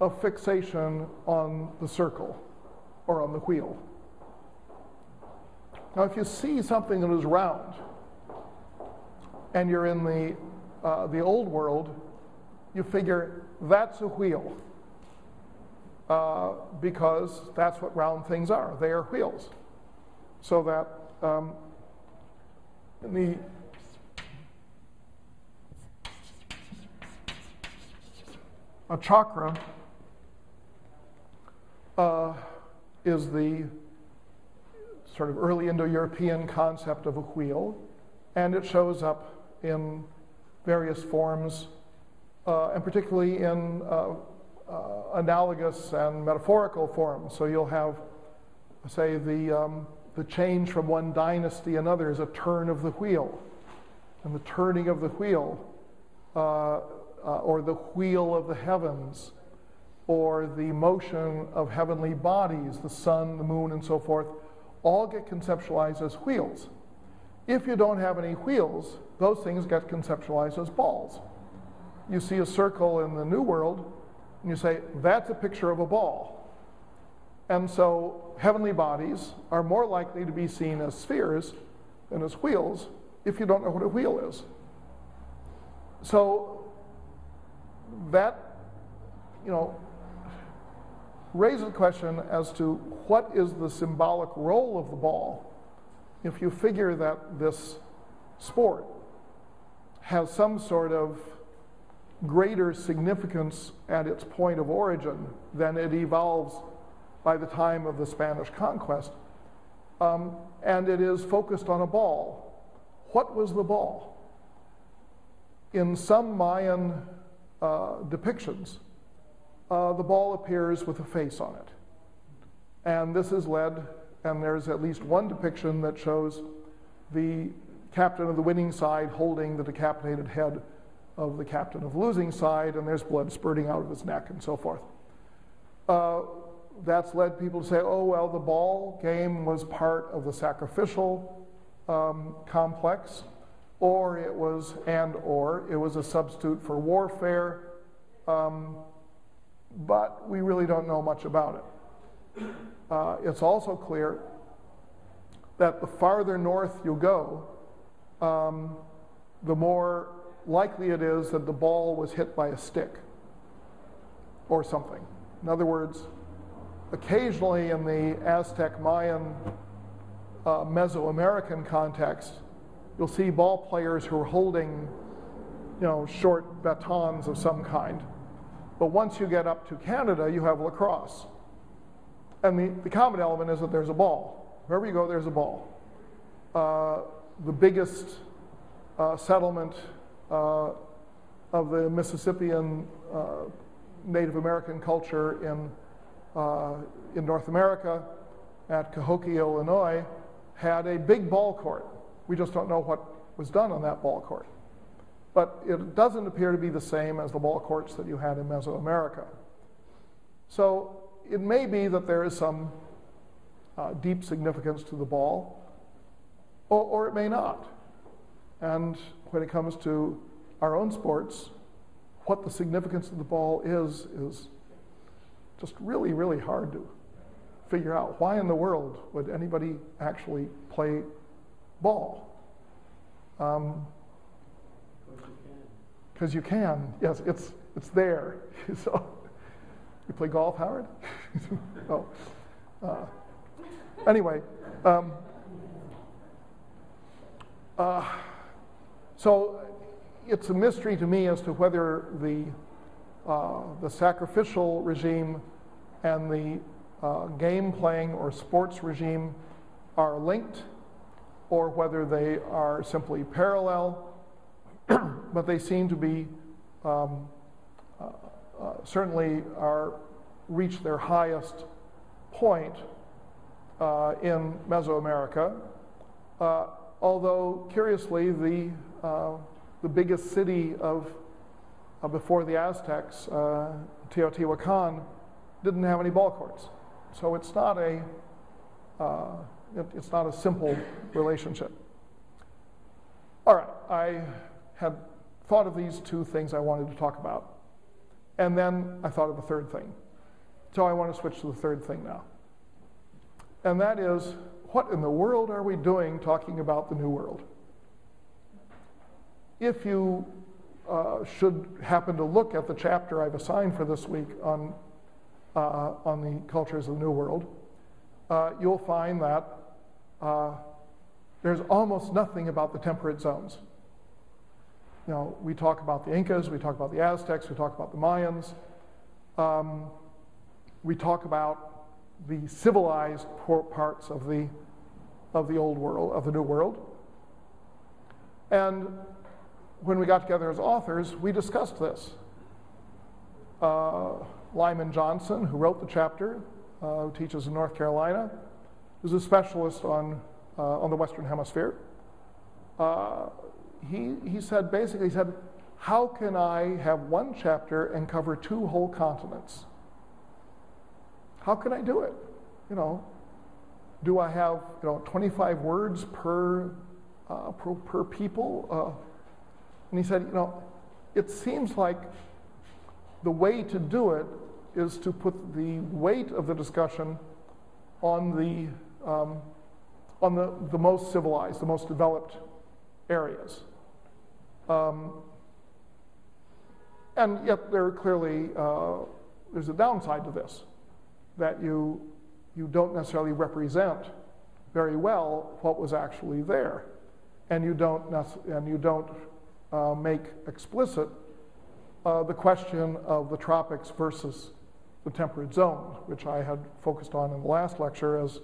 a fixation on the circle or on the wheel. Now, if you see something that is round and you're in the old world, you figure that's a wheel because that's what round things are. They are wheels. So that a chakra is the sort of early Indo-European concept of a wheel, and it shows up in various forms, and particularly in analogous and metaphorical forms. So you'll have, say, the change from one dynasty to another is a turn of the wheel, and the turning of the wheel, or the wheel of the heavens, or the motion of heavenly bodies, the sun, the moon, and so forth, all get conceptualized as wheels. If you don't have any wheels, those things get conceptualized as balls. You see a circle in the New World, and you say, that's a picture of a ball. And so heavenly bodies are more likely to be seen as spheres than as wheels if you don't know what a wheel is. So that, raises the question as to what is the symbolic role of the ball if you figure that this sport has some sort of greater significance at its point of origin than it evolves by the time of the Spanish conquest, and it is focused on a ball. What was the ball? In some Mayan depictions, the ball appears with a face on it. And this is led, and there's at least one depiction that shows the captain of the winning side holding the decapitated head of the captain of the losing side, and there's blood spurting out of his neck and so forth. That's led people to say, oh, well, the ball game was part of the sacrificial complex, or it was a substitute for warfare, but we really don't know much about it. It's also clear that the farther north you go, the more likely it is that the ball was hit by a stick or something. In other words, occasionally in the Aztec Mayan Mesoamerican context, you'll see ball players who are holding, short batons of some kind. But once you get up to Canada, you have lacrosse. And the common element is that there's a ball. Wherever you go, there's a ball. The biggest settlement of the Mississippian Native American culture in North America at Cahokia, Illinois, had a big ball court. We just don't know what was done on that ball court. But it doesn't appear to be the same as the ball courts that you had in Mesoamerica. So it may be that there is some deep significance to the ball, or it may not. And when it comes to our own sports, what the significance of the ball is just really, really hard to figure out. Why in the world would anybody actually play ball? Because you can. Yes, it's there. So, you play golf, Howard? Oh. Anyway, so it's a mystery to me as to whether the sacrificial regime and the game playing or sports regime are linked, or whether they are simply parallel. But they seem to be certainly reach their highest point in Mesoamerica. Although curiously, the biggest city of before the Aztecs, Teotihuacan, didn't have any ball courts. So it's not a simple relationship. All right, I had thought of these two things I wanted to talk about, and then I thought of a third thing. So I want to switch to the third thing now. And that is, what in the world are we doing talking about the New World? If you should happen to look at the chapter I've assigned for this week on the cultures of the New World, you'll find that there's almost nothing about the temperate zones. We talk about the Incas, we talk about the Aztecs, we talk about the Mayans. We talk about the civilized parts of the old world, of the New World. And when we got together as authors, we discussed this. Lyman Johnson, who wrote the chapter, who teaches in North Carolina, is a specialist on the Western Hemisphere. He said, basically, how can I have one chapter and cover 2 whole continents? How can I do it? Do I have 25 words per people? And he said, it seems like the way to do it is to put the weight of the discussion on the most civilized, the most developed areas. And yet there clearly, there's a downside to this, that you don't necessarily represent very well what was actually there, and you don't make explicit the question of the tropics versus the temperate zone, which I had focused on in the last lecture as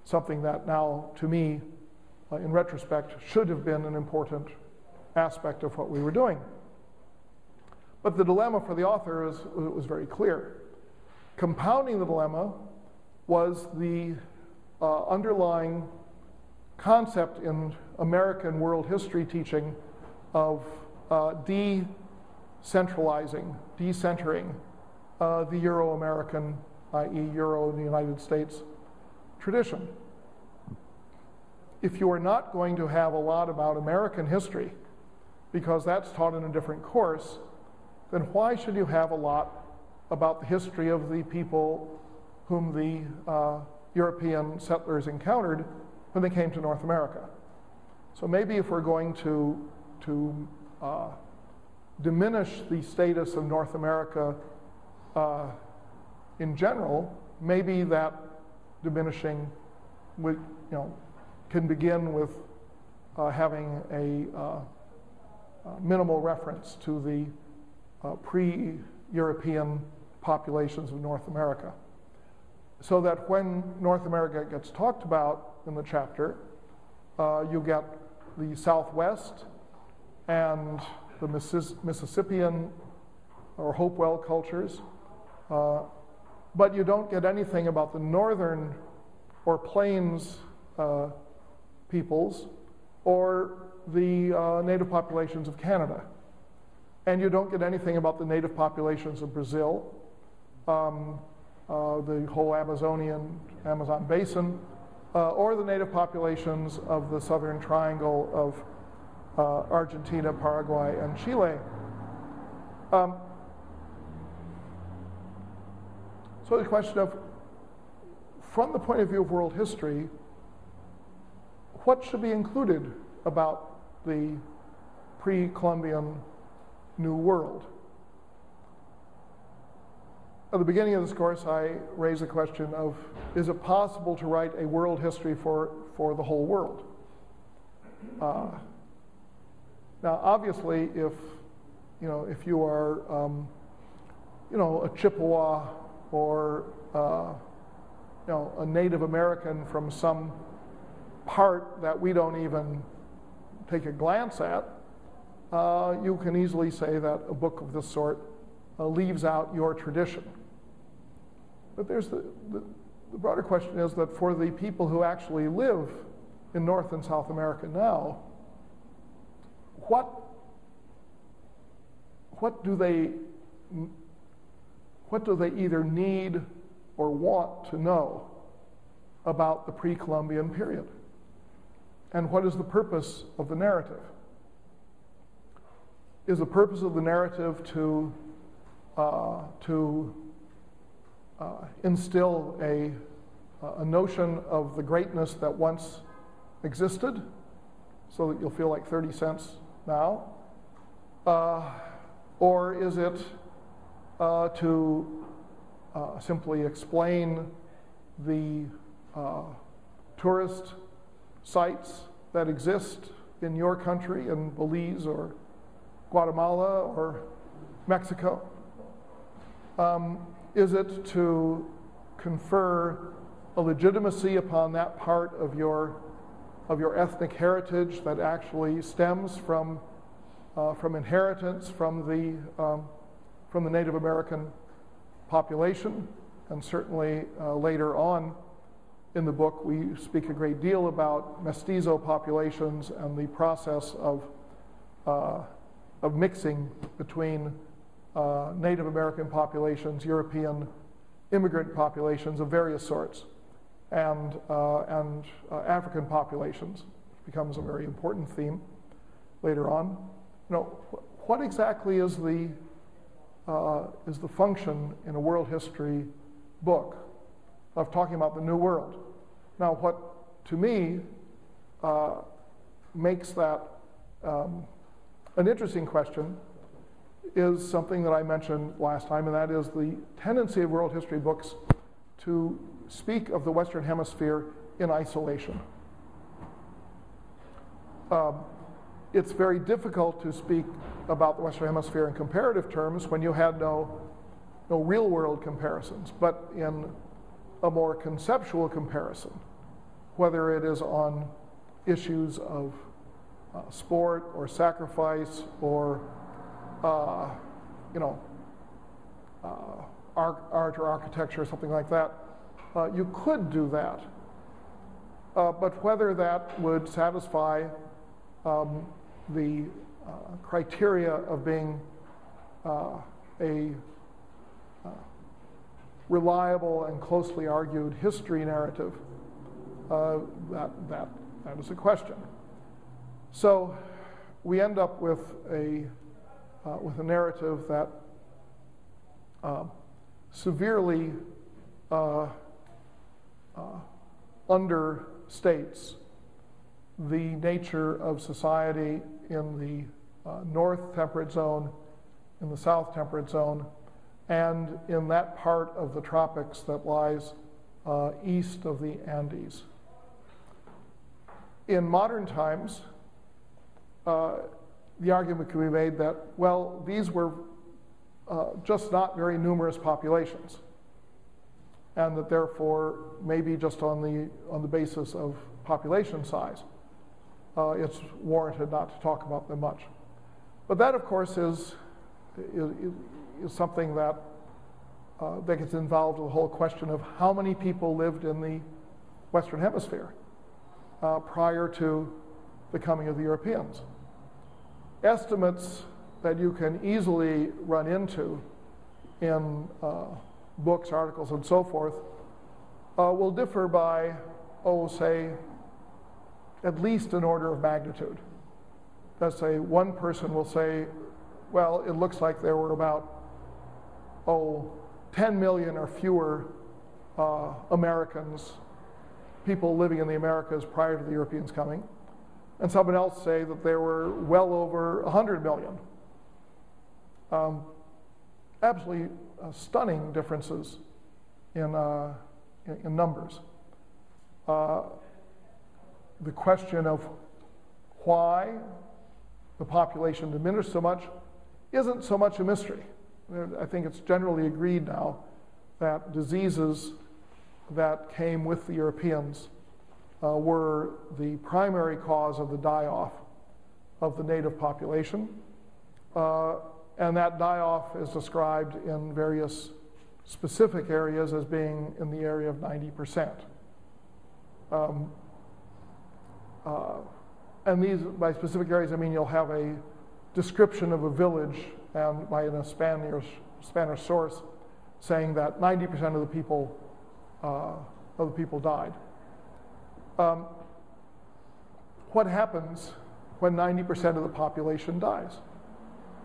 something that now, to me, in retrospect, should have been an important aspect of what we were doing. But the dilemma for the author was very clear. Compounding the dilemma was the underlying concept in American world history teaching of decentralizing, decentering the Euro-American, i.e. Euro in the United States, tradition. If you are not going to have a lot about American history, because that's taught in a different course, then why should you have a lot about the history of the people whom the European settlers encountered when they came to North America? So maybe if we're going to diminish the status of North America in general, maybe that diminishing would, can begin with having a minimal reference to the pre-European populations of North America. So that when North America gets talked about in the chapter, you get the Southwest and the Mississippian or Hopewell cultures, but you don't get anything about the northern or plains peoples or the native populations of Canada. And you don't get anything about the native populations of Brazil, the whole Amazon basin, or the native populations of the southern triangle of Argentina, Paraguay, and Chile. So the question of, from the point of view of world history, what should be included about the pre-Columbian New World? At the beginning of this course, I raised the question of, is it possible to write a world history for the whole world? Now, obviously, if you are, a Chippewa or a Native American from some part that we don't even take a glance at, you can easily say that a book of this sort leaves out your tradition. But there's the broader question is that for the people who actually live in North and South America now, what do they either need or want to know about the pre-Columbian period? And what is the purpose of the narrative? Is the purpose of the narrative to instill a notion of the greatness that once existed, so that you'll feel like 30 cents now? Or is it to simply explain the tourist sites that exist in your country, in Belize or Guatemala or Mexico? Is it to confer a legitimacy upon that part of your ethnic heritage that actually stems from inheritance from the Native American population? And certainly later on in the book, we speak a great deal about mestizo populations and the process of mixing between Native American populations, European immigrant populations of various sorts, and African populations, which becomes a very important theme later on. What exactly is the function in a world history book of talking about the New World? Now, what to me makes that an interesting question is something that I mentioned last time, and that is the tendency of world history books to speak of the Western Hemisphere in isolation. It's very difficult to speak about the Western Hemisphere in comparative terms when you had no real-world comparisons, but in a more conceptual comparison, whether it is on issues of sport or sacrifice or art or architecture or something like that, you could do that. But whether that would satisfy the criteria of being a reliable and closely argued history narrative, that is a question. So we end up with a narrative that severely understates the nature of society in the north temperate zone, in the south temperate zone, and in that part of the tropics that lies east of the Andes. In modern times, the argument can be made that, well, these were just not very numerous populations, and that therefore, maybe just on the basis of population size, it's warranted not to talk about them much. But that, of course, is something that gets involved with the whole question of how many people lived in the Western Hemisphere prior to the coming of the Europeans. Estimates that you can easily run into in books, articles, and so forth will differ by, say, at least an order of magnitude. Let's say one person will say, well, it looks like there were about, 10 million or fewer Americans, people living in the Americas prior to the Europeans coming. And someone else say that there were well over 100 million. Absolutely stunning differences in numbers. The question of why the population diminished so much isn't so much a mystery. I think it's generally agreed now that diseases that came with the Europeans were the primary cause of the die-off of the native population. And that die-off is described in various specific areas as being in the area of 90%. And these, by specific areas, I mean you'll have a description of a village and by a Spanish source saying that 90% of the people died. What happens when 90% of the population dies?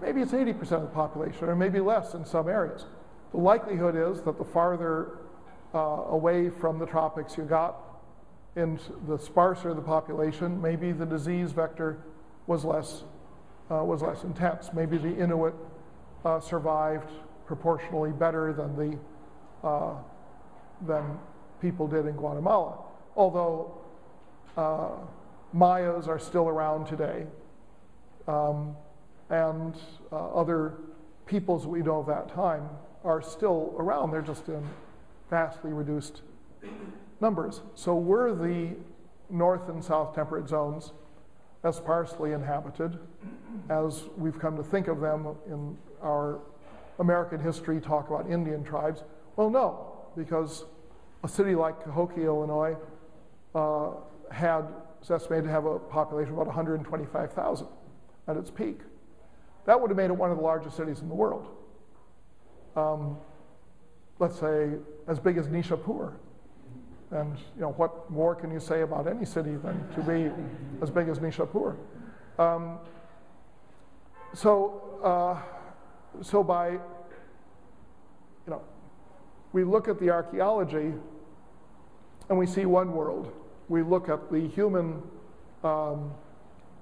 Maybe it's 80% of the population, or maybe less in some areas. The likelihood is that the farther away from the tropics you got, and the sparser the population, maybe the disease vector was less intense. Maybe the Inuit survived proportionally better than people did in Guatemala. Although Mayas are still around today, and other peoples we know of that time are still around. They're just in vastly reduced numbers. So were the north and south temperate zones as sparsely inhabited as we've come to think of them in our American history, talk about Indian tribes? Well, no, because a city like Cahokia, Illinois, is estimated to have a population of about 125,000 at its peak. That would have made it one of the largest cities in the world. Let's say as big as Nishapur. And what more can you say about any city than to be as big as Nishapur? So by, we look at the archaeology and we see one world. We look at the human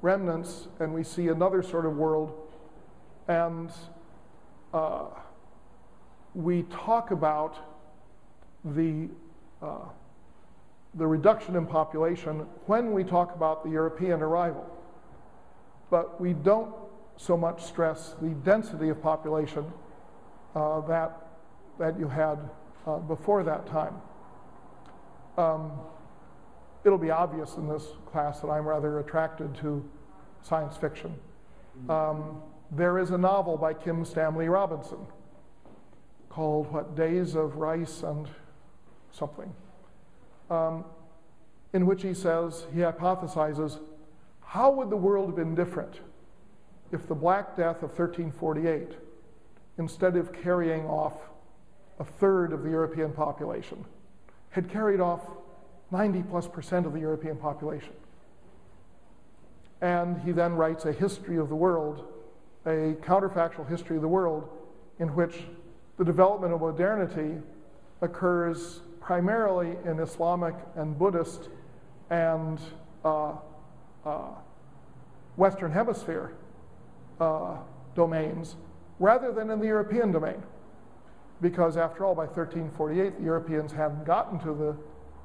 remnants and we see another sort of world. And we talk about the reduction in population when we talk about the European arrival. But we don't so much stress the density of population that you had before that time. It'll be obvious in this class that I'm rather attracted to science fiction. There is a novel by Kim Stanley Robinson called, Days of Rice and something, in which he hypothesizes, how would the world have been different if the Black Death of 1348, instead of carrying off a third of the European population, had carried off 90+% of the European population? And he then writes a history of the world, a counterfactual history of the world, in which the development of modernity occurs primarily in Islamic and Buddhist and Western Hemisphere domains, rather than in the European domain. Because after all, by 1348, the Europeans hadn't gotten to the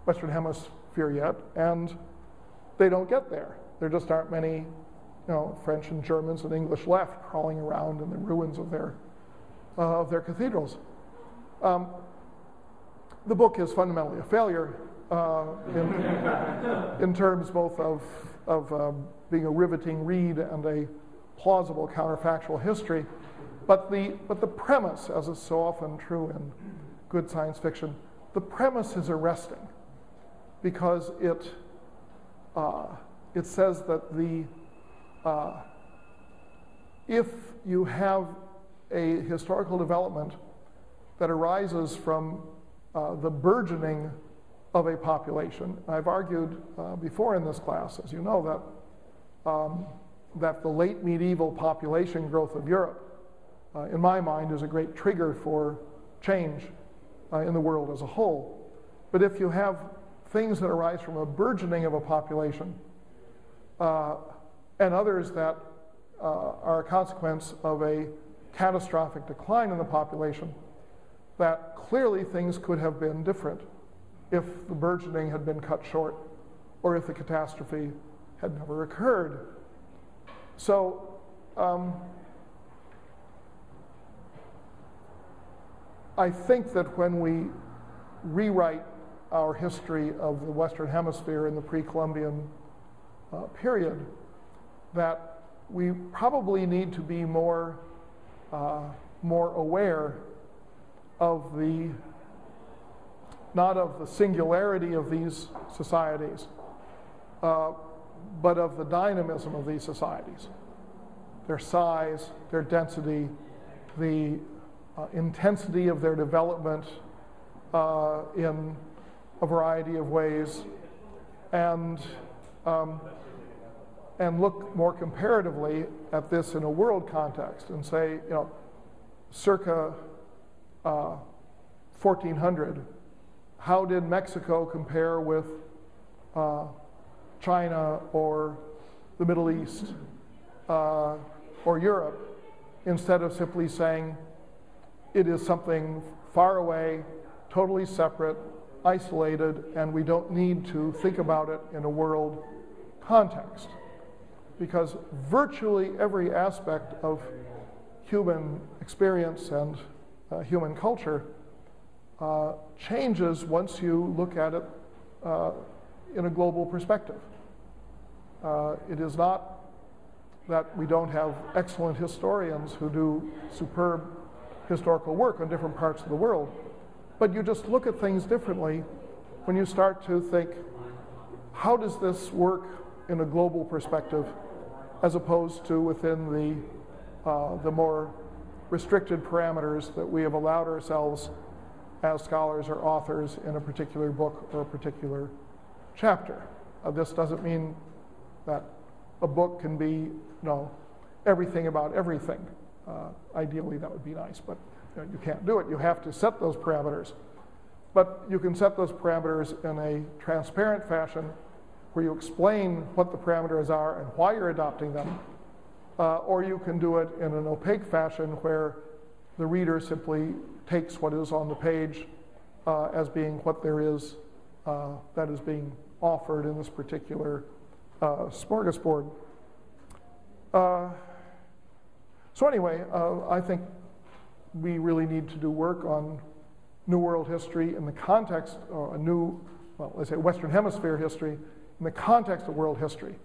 Western Hemisphere yet, and they don't get there. There just aren't many, French and Germans and English left crawling around in the ruins of their cathedrals. The book is fundamentally a failure in terms both of being a riveting read and a plausible counterfactual history, but the premise, as is so often true in good science fiction, the premise is arresting because it says that if you have a historical development that arises from the burgeoning of a population. I've argued before in this class, as you know, that the late medieval population growth of Europe, in my mind, is a great trigger for change in the world as a whole. But if you have things that arise from a burgeoning of a population and others that are a consequence of a catastrophic decline in the population, that clearly things could have been different if the burgeoning had been cut short or if the catastrophe had never occurred. So I think that when we rewrite our history of the Western Hemisphere in the pre-Columbian period, that we probably need to be more aware of not of the singularity of these societies, but of the dynamism of these societies, their size, their density, the intensity of their development in a variety of ways, and look more comparatively at this in a world context and say, circa 1400, how did Mexico compare with China or the Middle East or Europe, instead of simply saying it is something far away, totally separate, isolated, and we don't need to think about it in a world context. Because virtually every aspect of human experience and human culture changes once you look at it in a global perspective. It is not that we don't have excellent historians who do superb historical work on different parts of the world, but you just look at things differently when you start to think, how does this work in a global perspective as opposed to within the more restricted parameters that we have allowed ourselves as scholars or authors in a particular book or a particular chapter. This doesn't mean that a book can be, everything about everything. Ideally, that would be nice, but you can't do it. You have to set those parameters. But you can set those parameters in a transparent fashion where you explain what the parameters are and why you're adopting them, or you can do it in an opaque fashion where the reader simply takes what is on the page as being what there is that is being offered in this particular smorgasbord. So anyway, I think we really need to do work on New World history in the context, let's say Western Hemisphere history, in the context of world history,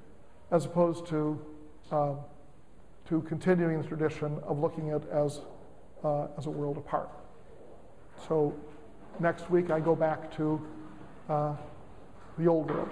as opposed to continuing the tradition of looking at it as a world apart. So next week I go back to the old world.